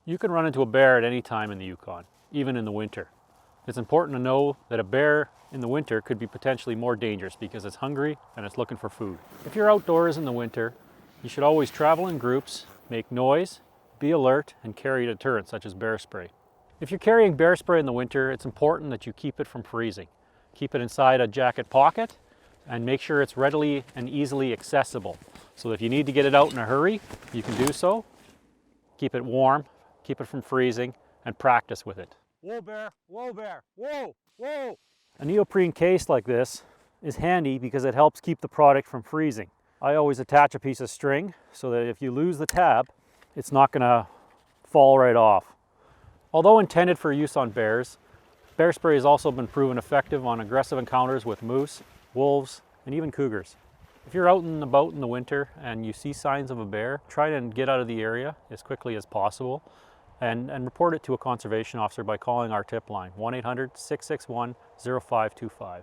You can run into a bear at any time in the Yukon, even in the winter. It's important to know that a bear in the winter could be potentially more dangerous because it's hungry and it's looking for food. If you're outdoors in the winter, you should always travel in groups, make noise, be alert, and carry a deterrent such as bear spray. If you're carrying bear spray in the winter, it's important that you keep it from freezing. Keep it inside a jacket pocket and make sure it's readily and easily accessible. So that if you need to get it out in a hurry, you can do so. Keep it warm, keep it from freezing, and practice with it. Whoa bear, whoa bear, whoa, whoa! A neoprene case like this is handy because it helps keep the product from freezing. I always attach a piece of string so that if you lose the tab, it's not gonna fall right off. Although intended for use on bears, bear spray has also been proven effective on aggressive encounters with moose, wolves, and even cougars. If you're out and about in the winter and you see signs of a bear, try and get out of the area as quickly as possible and report it to a conservation officer by calling our tip line, 1-800-661-0525.